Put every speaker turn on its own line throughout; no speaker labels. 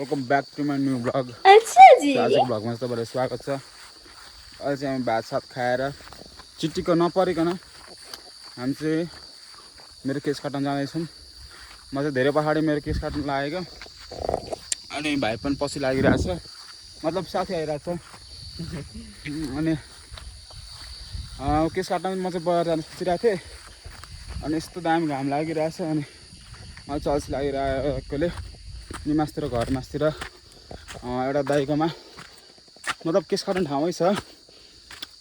Welcome back to my new blog.
अच्छा जी
आजको ब्लगमा तपाईँलाई स्वागत छ। अहिले चाहिँ हामी भात सात खाएर चिट्टीको नपरिकन हामी चाहिँ मेरो केस काट्न जाँदैछौँ। म चाहिँ धेरै पछाडि मेरो केस काट्नु लागेको अनि भाइ पनि पछि लागिरहेछ, मतलब साथी आइरहेछ। अनि केस काट्न म चाहिँ बजार जान सोचिरहेको थिएँ अनि यस्तो दामी घाम लागिरहेछ अनि मलाई चल्सी लागिरहेकोले निमासतिर घर मासतिर एउटा दाइकोमा मतलब केस काट्ने ठाउँै छ,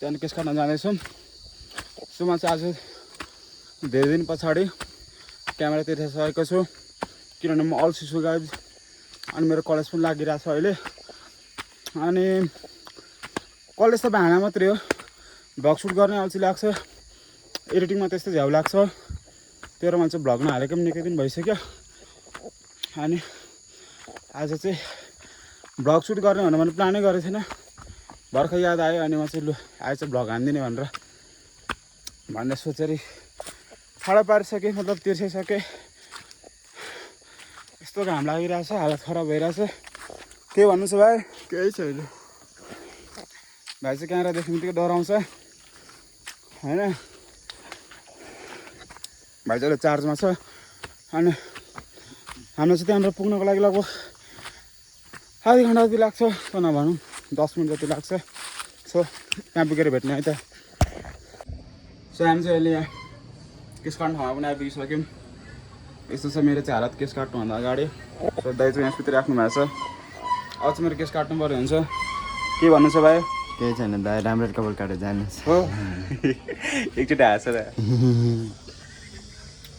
त्यहाँदेखि केस काट्न जाँदैछौँ। सो म चाहिँ आज धेरै दिन पछाडि क्यामेरा तिर्सकेको छु किनभने म अल्छी छु गाइज अनि मेरो कलेज पनि लागिरहेछ अहिले। अनि कलेज त भाँडा मात्रै हो, भ्लग सुट गर्ने अल्छी लाग्छ, एडिटिङमा त्यस्तै झ्याउ लाग्छ। तेरो मान्छे भ्लग नहालेको पनि निकै दिन भइसक्यो। अनि आज चाहिँ भ्लग सुट गर्ने भनेर मैले प्लानै गरेको थिइनँ, भर्खर याद आयो अनि म चाहिँ लु आज चाहिँ भ्लग हान्दिने भनेर सोचेर ठाडो पारिसकेँ, मतलब तिर्साइसकेँ। यस्तो घाम लागिरहेछ, हालत खराब भइरहेछ। के भन्नु छ भाइ?
केही छैन।
भाइ चाहिँ क्यामेरा देख्ने बित्तिकै डराउँछ होइन। भाइ चाहिँ चार्जमा छ अनि हाम्रो चाहिँ त्यहाँनिर पुग्नको लागि लगभग आधी घन्टा जति लाग्छ, त नभनौँ 10 मिनट जति लाग्छ। सो त्यहाँ पुगेर भेट्ने है त। सो हामी चाहिँ अहिले यहाँ केस काट्ने ठाउँमा पनि आइपुगिसक्यौँ। यस्तो छ मेरो चाहिँ हालत केस काट्नुभन्दा अगाडि। सो दाइ चाहिँ यहाँ सुतिराख्नु भएको छ, अब चाहिँ मेरो केस काट्नु पर्ने हुन्छ। के भन्नु छ भाइ?
केही छैन दाइ, राम्रो कपाल काटेर जानुहोस्
हो एकचोटि हाँसेर।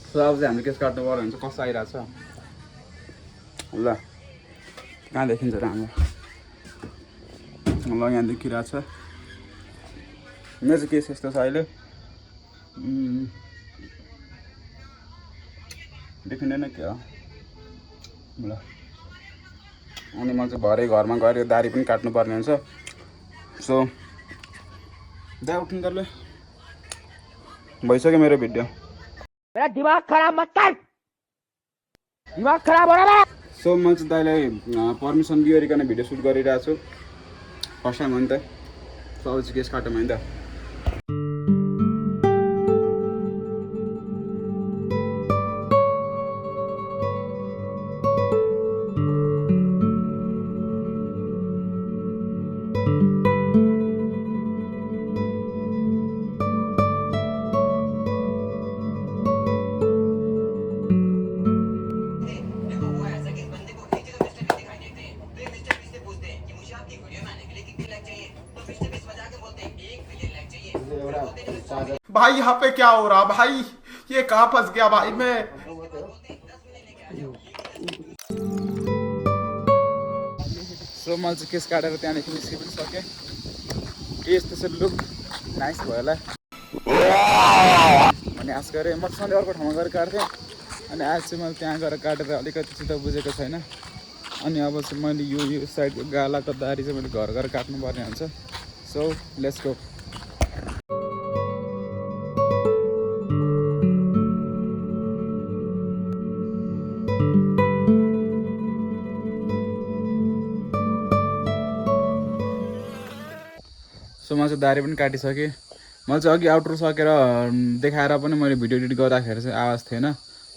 सो अब चाहिँ हामीले केस काट्नु पर्ने हुन्छ। कस्तो आइरहेछ ल, कहाँ देखिन्छ र हाम्रो ल, यहाँ देखिरहेछ। मेरो चाहिँ केस यस्तो छ अहिले, देखिँदैन क्या ल। अनि म चाहिँ भरे घरमा गएर दारी पनि काट्नु पर्ने हुन्छ। सो दा उठ्नु त, भइसक्यो मेरो भिडियो।
मेरा दिमाग खराब मत कर, दिमाग खराब हो रहा है।
सो म चाहिँ दाइलाई पर्मिसन दिइवरिकन भिडियो सुट गरिरहेको छु, फर्स्ट टाइम हो नि त। सो अब चाहिँ केस काटौँ है त।
भाई यहाँ पे क्या हो रहा भाई, ये कहाँ फंस गया भाई मैं।
सो मैले चाहिँ केस काटेर त्यहाँदेखि निस्कि पनि सकेँ। के यस्तो छ लुक नाइस भयो होला अनि आज गएर म सधैँ अर्को ठाउँमा गएर काट्थेँ अनि आज चाहिँ मैले त्यहाँ गएर काटेर अलिकति चित्त बुझेको छैन। अनि अब चाहिँ मैले यो साइडको गालाको दारी चाहिँ मैले घर गएर काट्नुपर्ने हुन्छ। So let's go. सो म चाहिँ दारी पनि काटिसकेँ। मैले चाहिँ अघि आउटरो सकेर देखाएर पनि मैले भिडियो एडिट गर्दाखेरि चाहिँ आवाज थिएन,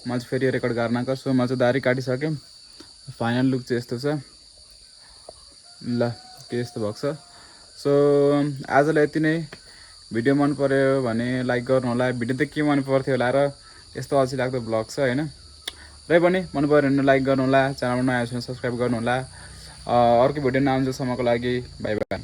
मैले चाहिँ फेरि रेकर्ड गर्न आएको। सो म चाहिँ दारी काटिसकेँ, फाइनल लुक चाहिँ यस्तो छ ल, के यस्तो भएको छ। सो आजलाई यति नै। भिडियो मन पऱ्यो भने लाइक गर्नु होला। भिडियो त के मन पर्थ्यो होला र यस्तो अल्छी लाग्दो भ्लग छ होइन। र पनि मन पऱ्यो भने लाइक गर्नु होला, च्यानलमा नयाँ छ भने सब्सक्राइब गर्नु होला। अर्को भिडियो नआउँछसम्मको लागि बाई बाई।